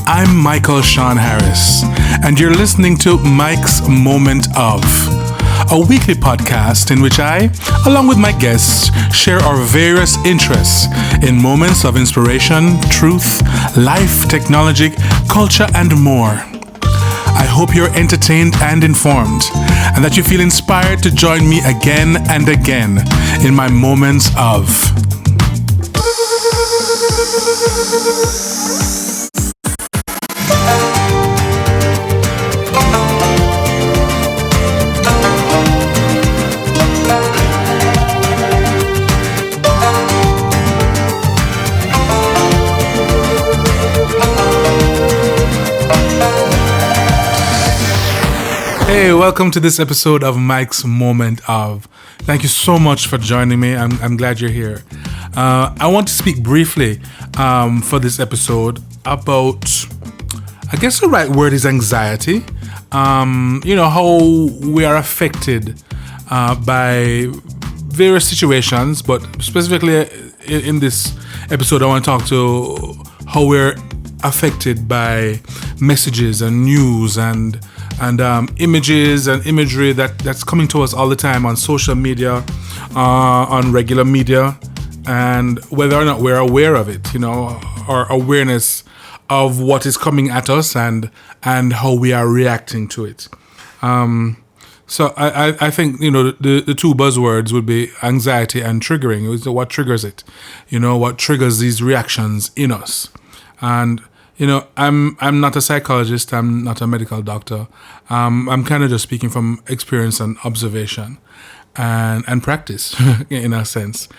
I'm Michael Sean Harris, and you're listening to Mike's Moment of, a weekly podcast in which I, along with my guests, share our various interests in moments of inspiration, truth, life, technology, culture, and more. I hope you're entertained and informed, and that you feel inspired to join me again and again in my moments of. Hey, welcome to this episode of Mike's Moment of. Thank you so much for joining me. I'm glad you're here. I want to speak briefly for this episode about, I guess the right word is anxiety. How we are affected by various situations, but specifically in this episode, I want to talk to how we're affected by messages and news and images and imagery that's coming to us all the time on social media, on regular media, and whether or not we're aware of it, our awareness of what is coming at us and how we are reacting to it. So I think, the two buzzwords would be anxiety and triggering. What triggers it? What triggers these reactions in us? And I'm not a psychologist. I'm not a medical doctor. I'm kind of just speaking from experience and observation and practice in a sense.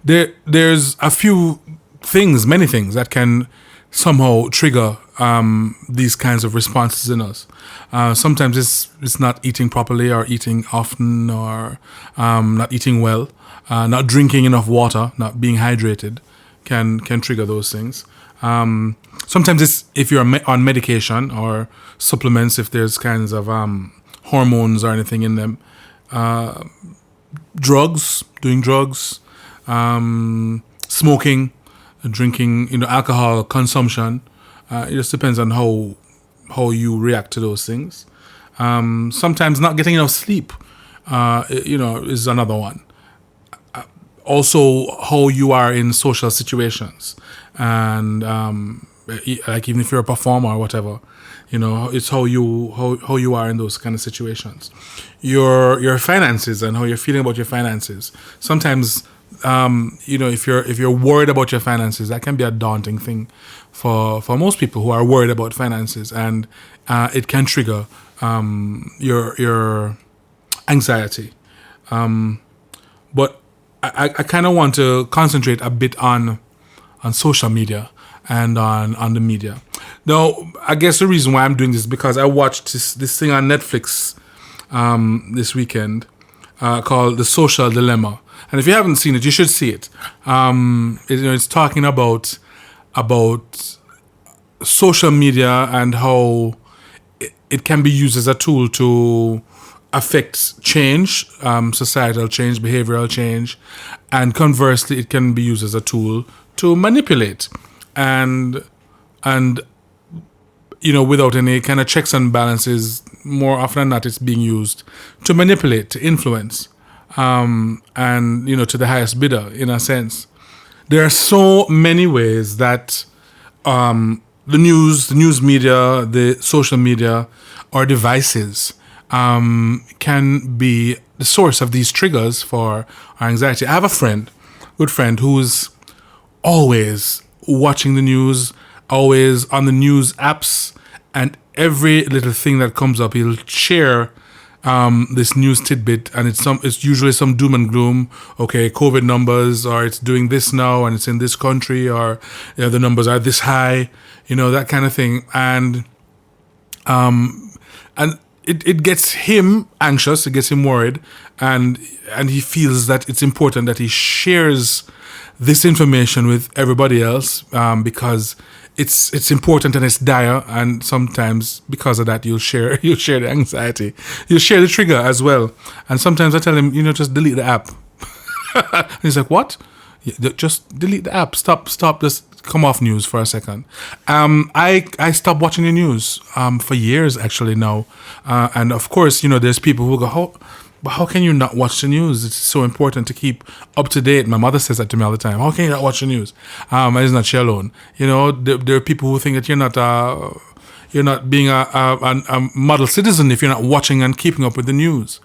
There's a few things, many things that can somehow trigger these kinds of responses in us. Sometimes it's not eating properly or eating often or not eating well, not drinking enough water, not being hydrated. Can trigger those things. Sometimes it's if you're on medication or supplements, if there's kinds of hormones or anything in them. Doing drugs, smoking, drinking, alcohol consumption. It just depends on how you react to those things. Sometimes not getting enough sleep, is another one. Also, how you are in social situations, and like even if you're a performer or whatever, it's how you are in those kind of situations. Your finances and how you're feeling about your finances. Sometimes, if you're worried about your finances, that can be a daunting thing for most people who are worried about finances, and it can trigger your anxiety. But I kind of want to concentrate a bit on social media and on the media. Now, I guess the reason why I'm doing this is because I watched this thing on Netflix this weekend called The Social Dilemma. And if you haven't seen it, you should see it. It's talking about social media and how it can be used as a tool to affect change, societal change, behavioral change, and conversely, it can be used as a tool to manipulate, and without any kind of checks and balances. More often than not, it's being used to manipulate, to influence, and to the highest bidder. In a sense, there are so many ways that the news media, the social media, or devices can be the source of these triggers for our anxiety. I have a good friend, who's always watching the news, always on the news apps, and every little thing that comes up, he'll share this news tidbit, and it's usually some doom and gloom. Okay, COVID numbers, or it's doing this now, and it's in this country, or the numbers are this high, that kind of thing, and it gets him anxious, it gets him worried, and he feels that it's important that he shares this information with everybody else, because it's important and it's dire, and sometimes because of that you'll share the anxiety, you'll share the trigger as well. And sometimes I tell him, just delete the app. And he's like, what? Just delete the app. Stop. Just come off news for a second. I stopped watching the news for years actually now, and of course, there's people who go, but how can you not watch the news? It's so important to keep up to date. My mother says that to me all the time. How can you not watch the news? And it's not she alone. There are people who think that you're not being a model citizen if you're not watching and keeping up with the news.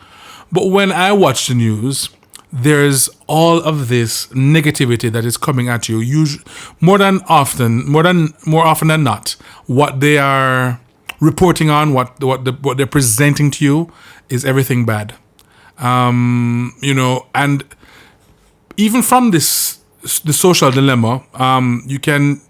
But when I watch the news, there's all of this negativity that is coming at you. More often than not, what they are reporting on, what they're presenting to you, is everything bad. And even from the social dilemma, you can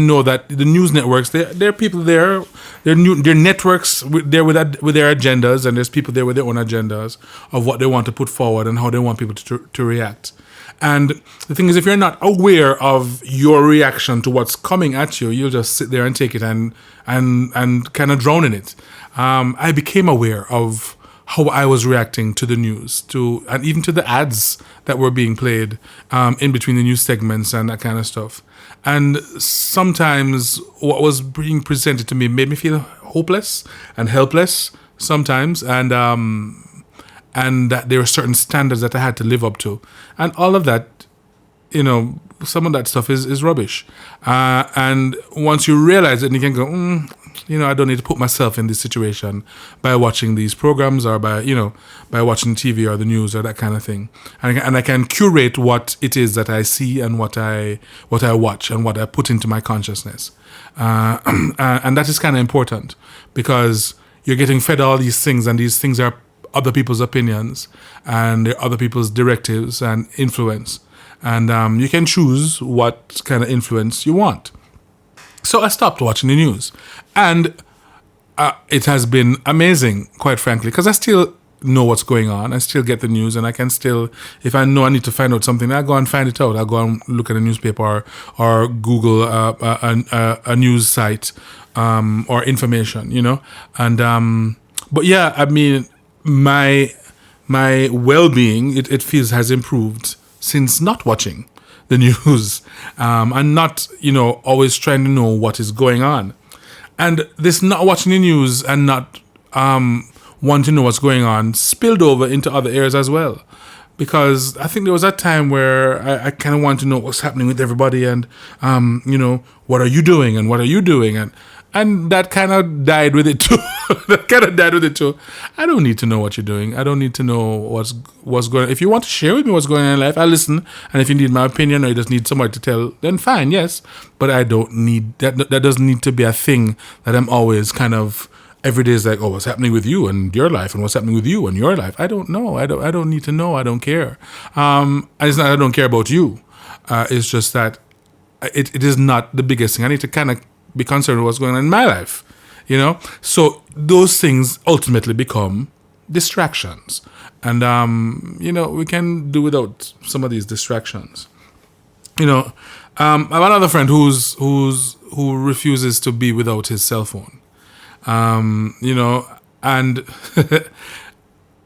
know that the news networks, there are people there, there are networks there with their agendas, and there's people there with their own agendas of what they want to put forward and how they want people to react. And the thing is, if you're not aware of your reaction to what's coming at you, you'll just sit there and take it and kind of drown in it. I became aware of how I was reacting to the news, and even to the ads that were being played in between the news segments and that kind of stuff. And sometimes what was being presented to me made me feel hopeless and helpless sometimes, and that there were certain standards that I had to live up to. And all of that, some of that stuff is rubbish. And once you realize it, and you can go, I don't need to put myself in this situation by watching these programs or by watching TV or the news or that kind of thing. And I can curate what it is that I see and what I watch and what I put into my consciousness. And that is kind of important, because you're getting fed all these things, and these things are other people's opinions and they're other people's directives and influence. And you can choose what kind of influence you want. So I stopped watching the news, and it has been amazing, quite frankly, because I still know what's going on. I still get the news, and I can still, if I know I need to find out something, I go and find it out. I go and look at a newspaper or Google a news site or information, And but yeah, I mean, my well-being, it feels, has improved since not watching the news, and not, always trying to know what is going on. And this not watching the news and not wanting to know what's going on spilled over into other areas as well. Because I think there was that time where I kind of wanted to know what's happening with everybody, and, what are you doing and what are you doing? And that kind of died with it too. I don't need to know what you're doing. I don't need to know what's going on. If you want to share with me what's going on in life, I'll listen. And if you need my opinion or you just need somebody to tell, then fine, yes. But I don't need that. That doesn't need to be a thing that I'm always kind of every day is like, oh, what's happening with you and your life, and what's happening with you and your life. I don't know. I don't need to know. I don't care. It's not I don't care about you. It's just that it is not the biggest thing. I need to kind of be concerned with what's going on in my life, So those things ultimately become distractions, and we can do without some of these distractions. I have another friend who refuses to be without his cell phone, and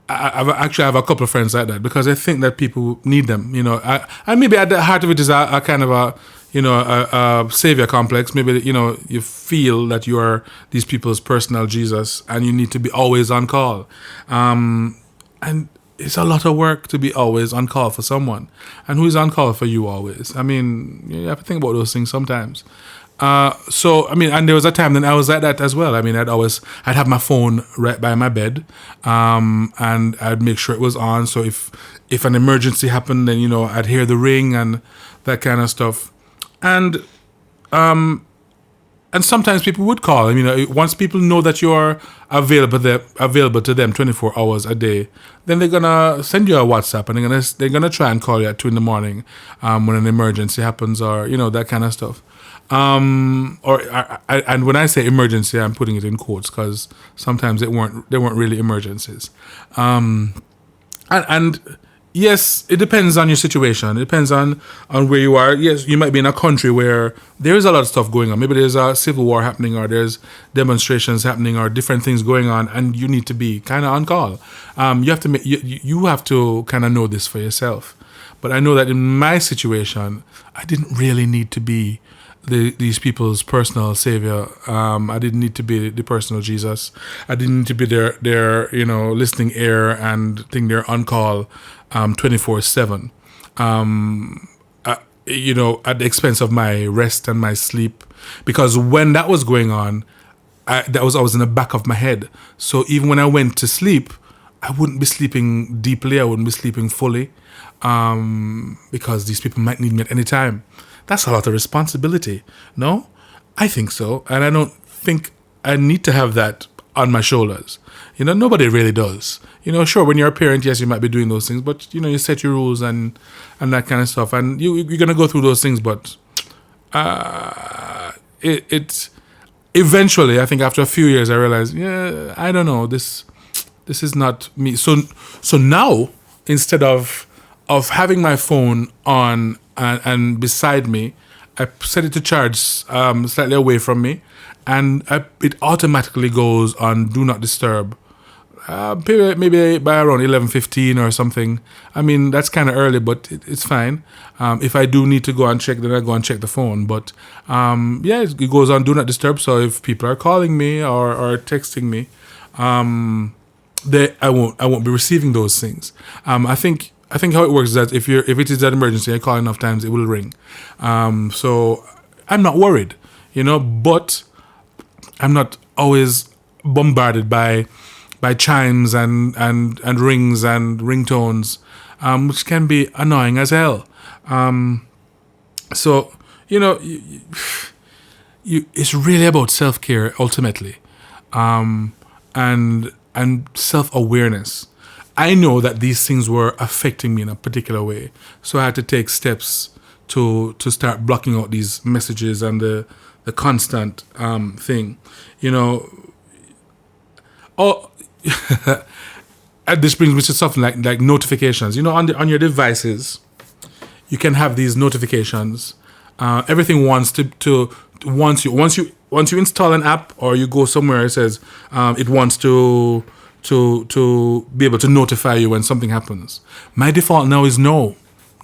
I have a couple of friends like that, because I think that people need them, and maybe at the heart of it is a kind of a savior complex. Maybe, you feel that you are these people's personal Jesus and you need to be always on call. And it's a lot of work to be always on call for someone. And who is on call for you always? I mean, you have to think about those things sometimes. And there was a time then I was like that as well. I mean, I'd have my phone right by my bed, and I'd make sure it was on. So if an emergency happened, then, I'd hear the ring and that kind of stuff. And sometimes people would call. I mean, once people know that you're available to them 24 hours a day, then they're gonna send you a WhatsApp, and they're gonna try and call you at 2 a.m. when an emergency happens, or that kind of stuff. And when I say emergency, I'm putting it in quotes, because sometimes they weren't really emergencies. And yes, it depends on your situation. It depends on where you are. Yes, you might be in a country where there is a lot of stuff going on. Maybe there's a civil war happening, or there's demonstrations happening, or different things going on, and you need to be kind of on call. You have to kind of know this for yourself. But I know that in my situation, I didn't really need to be these people's personal savior. I didn't need to be the personal Jesus. I didn't need to be their listening ear and think they're on call 24/7. At the expense of my rest and my sleep, because when that was going on, that was always in the back of my head. So even when I went to sleep, I wouldn't be sleeping deeply. I wouldn't be sleeping fully, because these people might need me at any time. That's a lot of responsibility. No, I think so, and I don't think I need to have that on my shoulders. Nobody really does. Sure, when you're a parent, yes, you might be doing those things, but you set your rules and that kind of stuff, and you're gonna go through those things. But it eventually, I think after a few years, I realized, yeah, I don't know, this is not me. So now, instead of having my phone on and beside me, I set it to charge slightly away from me, and it automatically goes on Do Not Disturb. Maybe by around 11:15 or something. I mean, that's kind of early, but it's fine. If I do need to go and check, then I go and check the phone. But it goes on Do Not Disturb. So if people are calling me or texting me, I won't be receiving those things. I think how it works is that if it is an emergency, I call enough times, it will ring. So I'm not worried, but I'm not always bombarded by chimes and rings and ringtones, which can be annoying as hell. It's really about self-care ultimately, and self-awareness. I know that these things were affecting me in a particular way, so I had to take steps to start blocking out these messages and the constant thing, And this brings me to something like notifications. On your devices, you can have these notifications. Everything wants to once you install an app or you go somewhere, it says it wants to be able to notify you when something happens. My default now is no.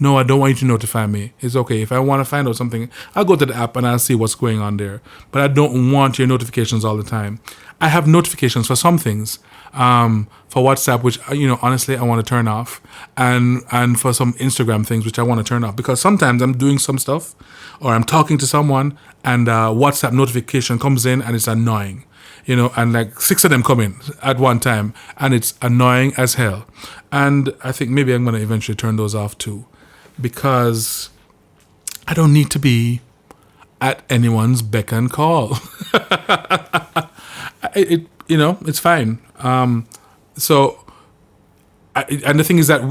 No, I don't want you to notify me. It's okay. If I want to find out something, I'll go to the app and I'll see what's going on there. But I don't want your notifications all the time. I have notifications for some things, for WhatsApp, which, honestly, I want to turn off. And for some Instagram things, which I want to turn off. Because sometimes I'm doing some stuff or I'm talking to someone and WhatsApp notification comes in and it's annoying. And like 6 of them come in at one time and it's annoying as hell. And I think maybe I'm going to eventually turn those off too. Because I don't need to be at anyone's beck and call. It's fine. And the thing is that,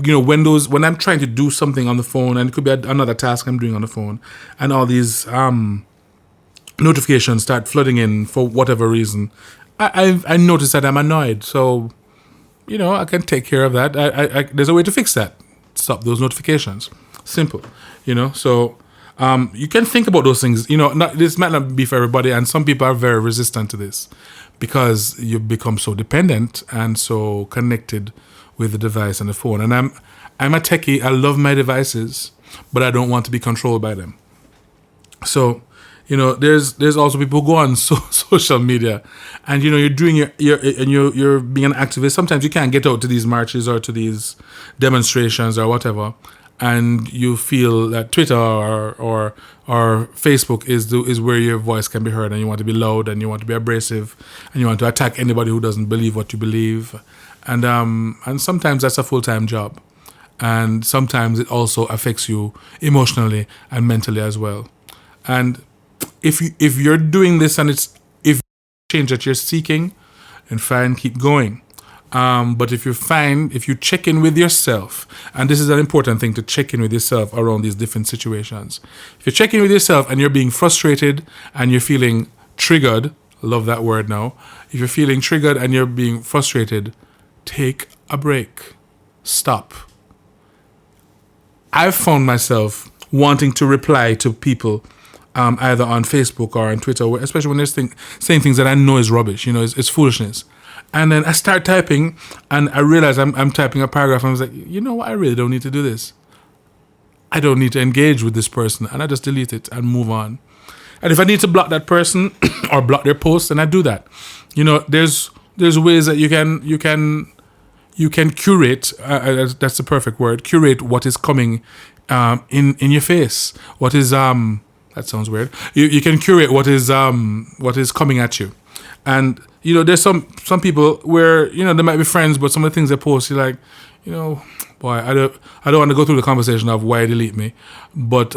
when I'm trying to do something on the phone, and it could be another task I'm doing on the phone, and all these notifications start flooding in for whatever reason, I notice that I'm annoyed. So, I can take care of that. There's a way to fix that. Stop those notifications. Simple, so you can think about those things. This might not be for everybody, and some people are very resistant to this because you've become so dependent and so connected with the device and the phone. And I'm a techie. I love my devices, but I don't want to be controlled by them. So, there's also people who go on social media, and you're doing you're being an activist. Sometimes you can't get out to these marches or to these demonstrations or whatever. And you feel that Twitter or Facebook is where your voice can be heard, and you want to be loud, and you want to be abrasive, and you want to attack anybody who doesn't believe what you believe, and sometimes that's a full-time job, and sometimes it also affects you emotionally and mentally as well. And if you're doing this and if change that you're seeking, then fine, keep going. But if you check in with yourself, and this is an important thing to check in with yourself around these different situations. If you check in with yourself and you're being frustrated and you're feeling triggered, I love that word now. If you're feeling triggered and you're being frustrated, take a break. Stop. I've found myself wanting to reply to people either on Facebook or on Twitter, especially when they're saying things that I know is rubbish, it's foolishness. And then I start typing, and I realize I'm typing a paragraph, and I was like, what? I really don't need to do this. I don't need to engage with this person, and I just delete it and move on. And if I need to block that person or block their post, then I do that. There's ways that you can curate. That's the perfect word. Curate what is coming in your face. What is that sounds weird. You can curate what is coming at you. And there's some people where they might be friends, but some of the things they post, you're like, boy, I don't want to go through the conversation of why delete me. But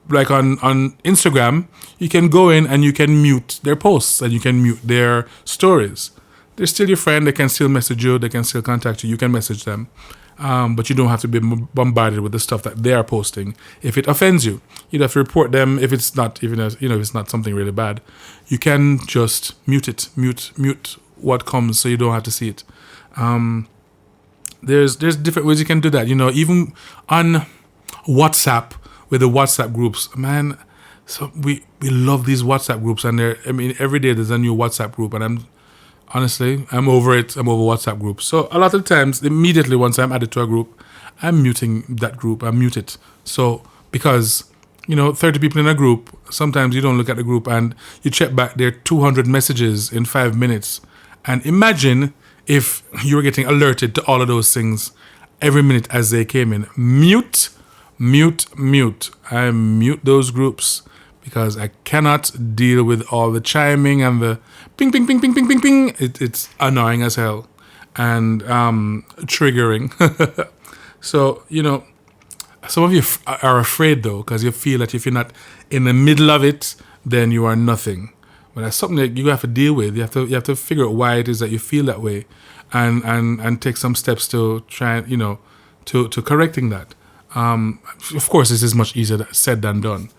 like on Instagram, you can go in and you can mute their posts and you can mute their stories. They're still your friend. They can still message you. They can still contact you. You can message them. But you don't have to be bombarded with the stuff that they are posting. If it offends you, you'd have to report them. If it's not if it's not something really bad, you can just mute it, mute what comes, so you don't have to see it. There's different ways you can do that. Even on WhatsApp with the WhatsApp groups, man. So we love these WhatsApp groups, and every day there's a new WhatsApp group, and I'm over it. I'm over WhatsApp groups. So a lot of times, immediately once I'm added to a group, I'm muting that group. I mute it. So because 30 people in a group, sometimes you don't look at the group and you check back, there are 200 messages in 5 minutes. And imagine if you were getting alerted to all of those things every minute as they came in. Mute. I mute those groups because I cannot deal with all the chiming and the ping, ping, ping, ping, ping, ping, ping. It's annoying as hell and triggering. So, some of you are afraid, though, because you feel that if you're not in the middle of it, then you are nothing. But that's something that you have to deal with. You have to figure out why it is that you feel that way and take some steps to try, to correcting that. Of course, this is much easier said than done.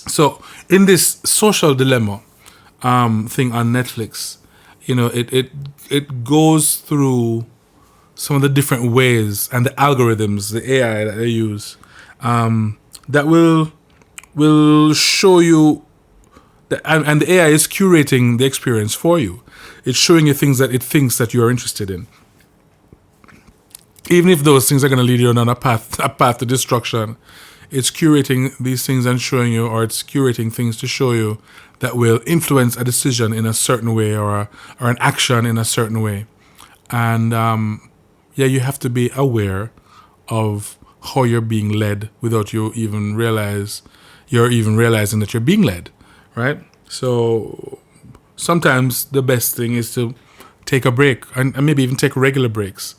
So in this social dilemma thing on Netflix, it goes through some of the different ways and the algorithms, the AI that they use, that will show you that, and the AI is curating the experience for you. It's showing you things that it thinks that you are interested in, even if those things are going to lead you on a path to destruction. It's curating these things and showing you, or it's curating things to show you that will influence a decision in a certain way or an action in a certain way. And you have to be aware of how you're being led without you even realizing that you're being led, right? So sometimes the best thing is to take a break and maybe even take regular breaks.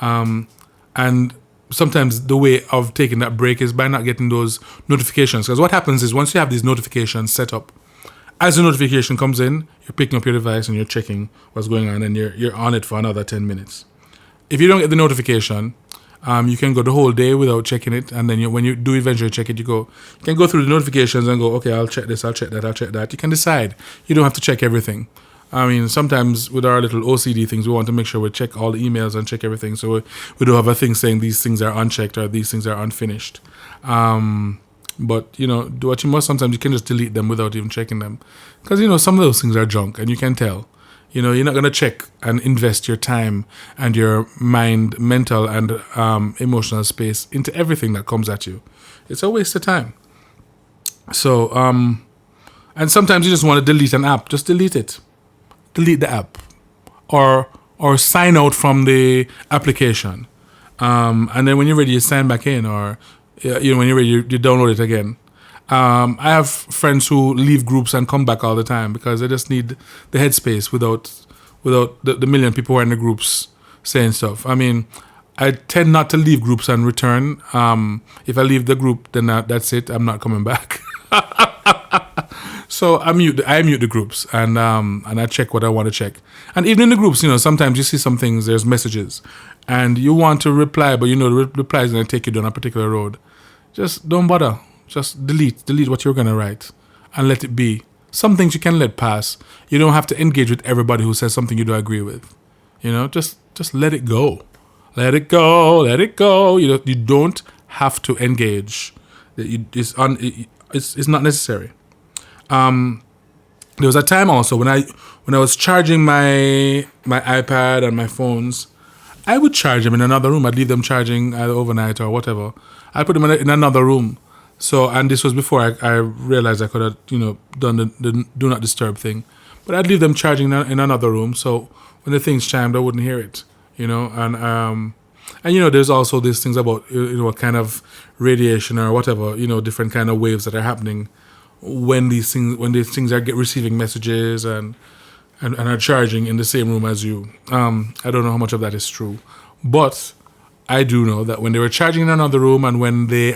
And sometimes the way of taking that break is by not getting those notifications. Because what happens is once you have these notifications set up, as the notification comes in, you're picking up your device and you're checking what's going on, and you're on it for another 10 minutes. If you don't get the notification, you can go the whole day without checking it, and then when you do eventually check it, you can go through the notifications and go, okay, I'll check this, I'll check that, I'll check that. You can decide. You don't have to check everything. Sometimes with our little OCD things, we want to make sure we check all the emails and check everything, so we don't have a thing saying these things are unchecked or these things are unfinished. But do what you must. Sometimes you can just delete them without even checking them, because some of those things are junk, and you can tell. You're not going to check and invest your time and your mental and emotional space into everything that comes at you. It's a waste of time. So, and sometimes you just want to delete an app. Just delete it. Delete the app, or sign out from the application, and then when you're ready, you sign back in, or when you're ready, you download it again. I have friends who leave groups and come back all the time because they just need the headspace without the million people who are in the groups saying stuff. I tend not to leave groups and return. If I leave the group, then that's it. I'm not coming back. So I mute the groups and I check what I want to check. And even in the groups, sometimes you see some things, there's messages, and you want to reply, but the reply is going to take you down a particular road. Just don't bother. Just delete what you're going to write and let it be. Some things you can let pass. You don't have to engage with everybody who says something you don't agree with. Just let it go. Let it go. Let it go. You don't have to engage. It's not necessary. There was a time also when I was charging my iPad and my phones, I would charge them in another room. I'd leave them charging either overnight or whatever, I put them in another room. So, and this was before I realized I could have, done the do not disturb thing. But I'd leave them charging in another room. So when the things chimed, I wouldn't hear it, and there's also these things about, what kind of radiation or whatever, different kind of waves that are happening when these things are receiving messages and are charging in the same room as you. I don't know how much of that is true, but I do know that when they were charging in another room and when the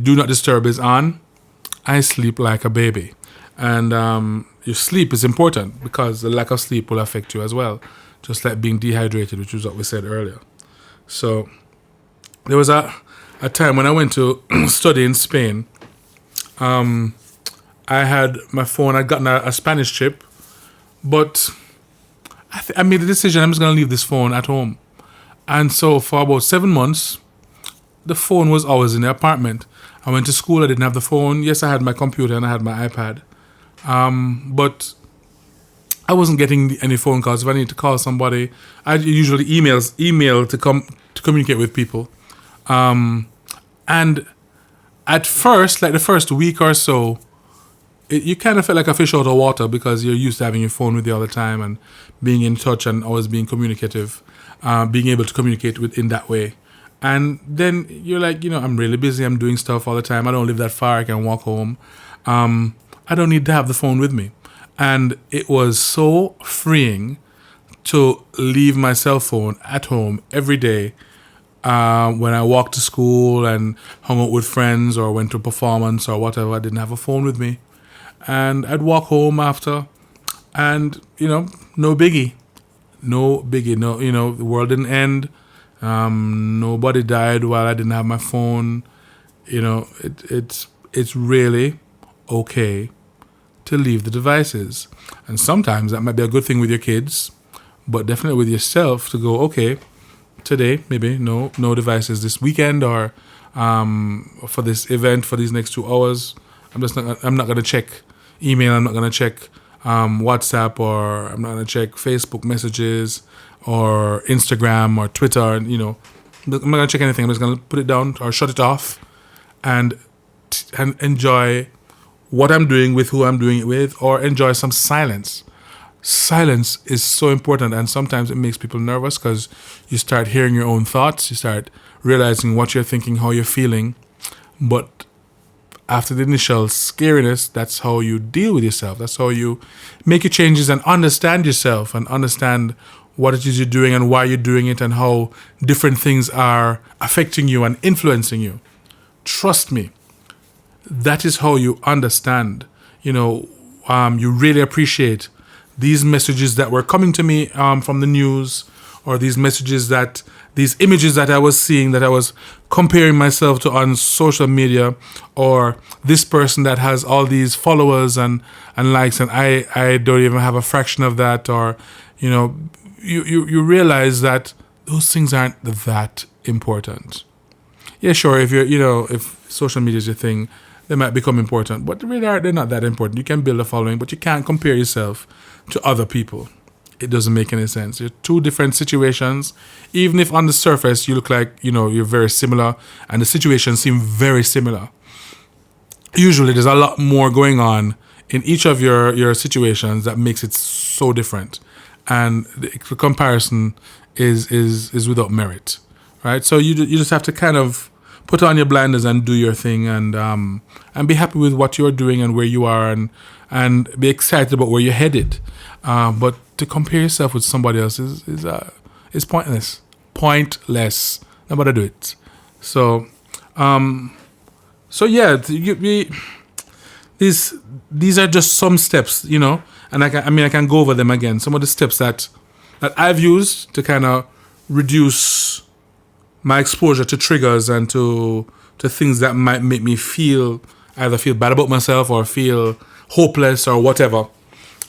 do not disturb is on, I sleep like a baby. And your sleep is important because the lack of sleep will affect you as well, just like being dehydrated, which was what we said earlier. So there was a time when I went to study in Spain. I had my phone. I'd gotten a Spanish chip, but I made the decision I'm just going to leave this phone at home. And so for about 7 months, the phone was always in the apartment. I went to school. I didn't have the phone. Yes, I had my computer and I had my iPad. But I wasn't getting any phone calls. If I need to call somebody, I usually email to communicate with people. And at first, like the first week or so, you kind of felt like a fish out of water because you're used to having your phone with you all the time and being in touch and always being communicative, being able to communicate in that way. And then you're like, I'm really busy. I'm doing stuff all the time. I don't live that far. I can walk home. I don't need to have the phone with me. And it was so freeing to leave my cell phone at home every day when I walked to school and hung out with friends or went to a performance or whatever. I didn't have a phone with me. And I'd walk home after and, no biggie. No biggie. No, the world didn't end. Nobody died while I didn't have my phone. It's really okay to leave the devices. And sometimes that might be a good thing with your kids, but definitely with yourself to go, okay, today, maybe no devices this weekend or for this event, for these next 2 hours. I'm not going to check email. I'm not going to check WhatsApp, or I'm not going to check Facebook messages or Instagram or Twitter. I'm not going to check anything. I'm just going to put it down or shut it off and enjoy what I'm doing with who I'm doing it with, or enjoy some silence. Silence is so important, and sometimes it makes people nervous because you start hearing your own thoughts, you start realizing what you're thinking, how you're feeling. But after the initial scariness, that's how you deal with yourself. That's how you make your changes and understand yourself and understand what it is you're doing and why you're doing it and how different things are affecting you and influencing you. Trust me, that is how you understand. You really appreciate these messages that were coming to me from the news, or these images that I was seeing, that I was comparing myself to on social media, or this person that has all these followers and likes, and I don't even have a fraction of that, or you realize that those things aren't that important. Yeah, sure, if social media is your thing, they might become important, but really they're not that important. You can build a following, but you can't compare yourself to other people. It doesn't make any sense. You're two different situations. Even if on the surface you look like, you're very similar and the situations seem very similar, usually there's a lot more going on in each of your situations that makes it so different. And the comparison is without merit, right? So you just have to kind of put on your blinders and do your thing, and be happy with what you're doing and where you are, and be excited about where you're headed. But to compare yourself with somebody else is pointless. Pointless. Nobody do it. So yeah, these are just some steps, and I can go over them again. Some of the steps that I've used to kind of reduce my exposure to triggers and to things that might make me either feel bad about myself or feel hopeless or whatever.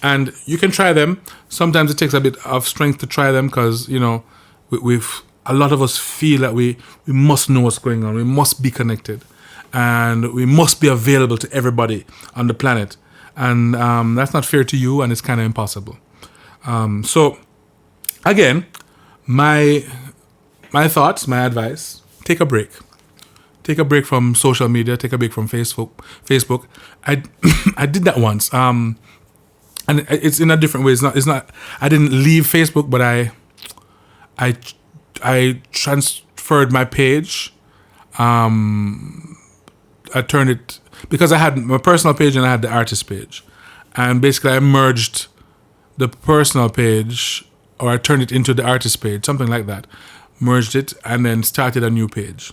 And you can try them. Sometimes it takes a bit of strength to try them because, we've a lot of us feel that we must know what's going on. We must be connected. And we must be available to everybody on the planet. And that's not fair to you, and it's kind of impossible. So, again, my thoughts, my advice, take a break. Take a break from social media. Take a break from Facebook. I I did that once. And it's in a different way. It's not. I didn't leave Facebook, but I transferred my page. I turned it because I had my personal page and I had the artist page, and basically I merged the personal page, or I turned it into the artist page, something like that. Merged it and then started a new page,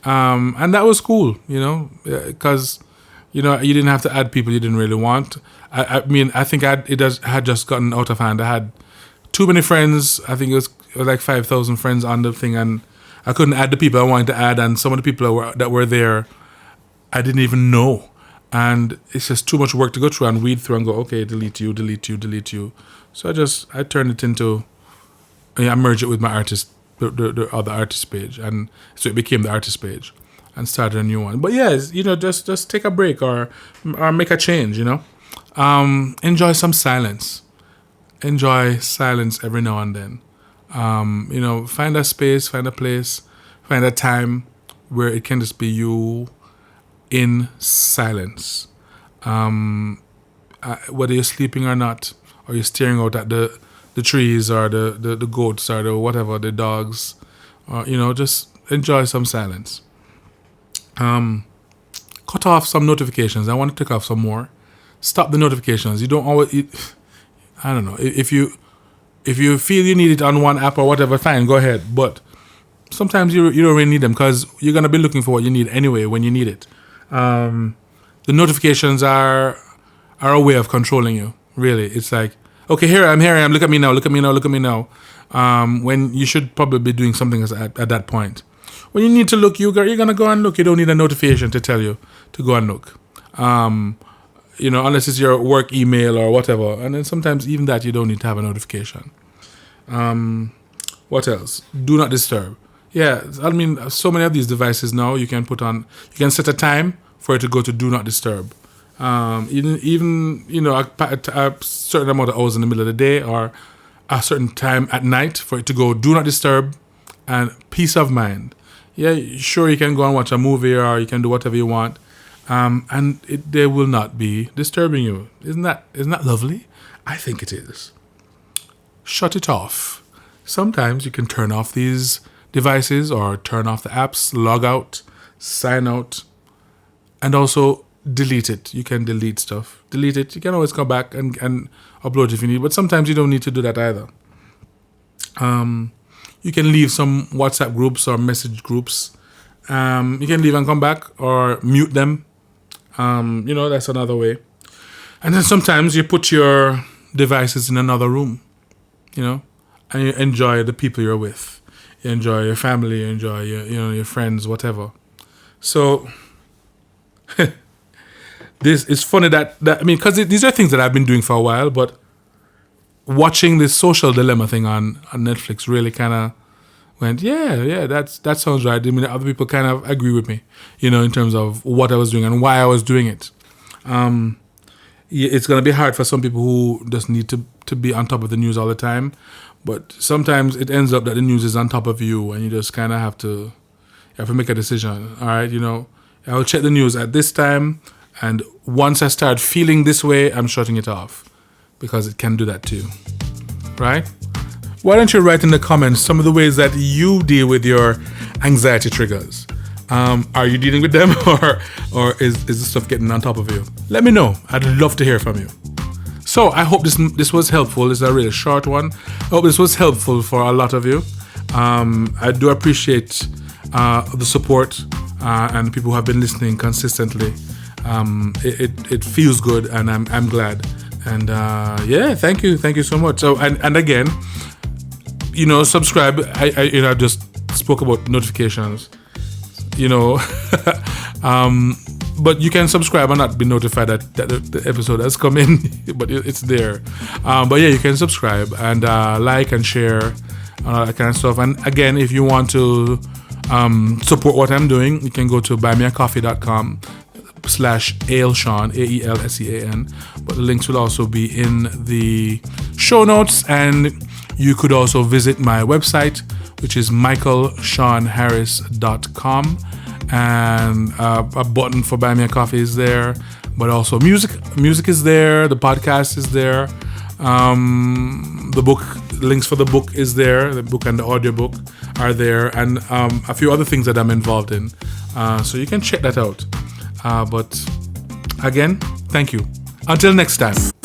and that was cool, because you didn't have to add people you didn't really want. I mean, I think it had just gotten out of hand. I had too many friends. I think it was like 5,000 friends on the thing, and I couldn't add the people I wanted to add, and some of the people that were there, I didn't even know. And it's just too much work to go through and weed through and go, okay, delete you. So I turned it into, I merged it with my artist, the other artist page, and so it became the artist page, and started a new one. But yeah, just take a break or make a change. Enjoy some silence. Enjoy silence every now and then. Find a space, find a place, find a time where it can just be you in silence. Whether you're sleeping or not, or you're staring out at the trees or the goats or the whatever, the dogs, or, just enjoy some silence. Cut off some notifications. I want to take off some more. Stop the notifications. You don't always, I don't know, if you feel you need it on one app or whatever, fine, go ahead. But sometimes you don't really need them, because you're going to be looking for what you need anyway when you need it. The notifications are a way of controlling you, really. It's like, okay, here I am, look at me now. When you should probably be doing something at that point. When you need to look, you're going to go and look. You don't need a notification to tell you to go and look. Unless it's your work email or whatever. And then sometimes even that, you don't need to have a notification. What else? Do not disturb. Yeah, I mean, so many of these devices now, you can set a time for it to go to do not disturb. Even a certain amount of hours in the middle of the day, or a certain time at night for it to go do not disturb, and peace of mind. Yeah, sure, you can go and watch a movie, or you can do whatever you want. And they will not be disturbing you. Isn't that lovely? I think it is. Shut it off. Sometimes you can turn off these devices or turn off the apps, log out, sign out, and also delete it. You can delete stuff. Delete it. You can always come back and upload if you need, but sometimes you don't need to do that either. You can leave some WhatsApp groups or message groups. You can leave and come back, or mute them. That's another way. And then sometimes you put your devices in another room, and you enjoy the people you're with. You enjoy your family, you enjoy your friends, whatever. So this is funny because these are things that I've been doing for a while, but watching this Social Dilemma thing on Netflix really kind of went, yeah, that sounds right. I mean, other people kind of agree with me, in terms of what I was doing and why I was doing it. It's going to be hard for some people who just need to be on top of the news all the time. But sometimes it ends up that the news is on top of you, and you just kind of have to make a decision. All right, I will check the news at this time, and once I start feeling this way, I'm shutting it off, because it can do that too, right? Why don't you write in the comments some of the ways that you deal with your anxiety triggers? Are you dealing with them, or is this stuff getting on top of you? Let me know. I'd love to hear from you. So I hope this was helpful. This is a really short one. I hope this was helpful for a lot of you. I do appreciate the support and the people who have been listening consistently. It feels good, and I'm glad. And thank you so much. So and again, subscribe. I just spoke about notifications. But you can subscribe and not be notified that the episode has come in, but it's there. But yeah, you can subscribe and like and share all that kind of stuff. And again, if you want to support what I'm doing, you can go to buymeacoffee.com/Aelsean, AELSEAN. But the links will also be in the show notes, and you could also visit my website, which is michaelshawnharris.com. And a button for Buy Me a Coffee is there, but also music is there, the podcast is there, the book, links for the book is there, the book and the audiobook are there, and a few other things that I'm involved in, so you can check that out. But again, thank you. Until next time.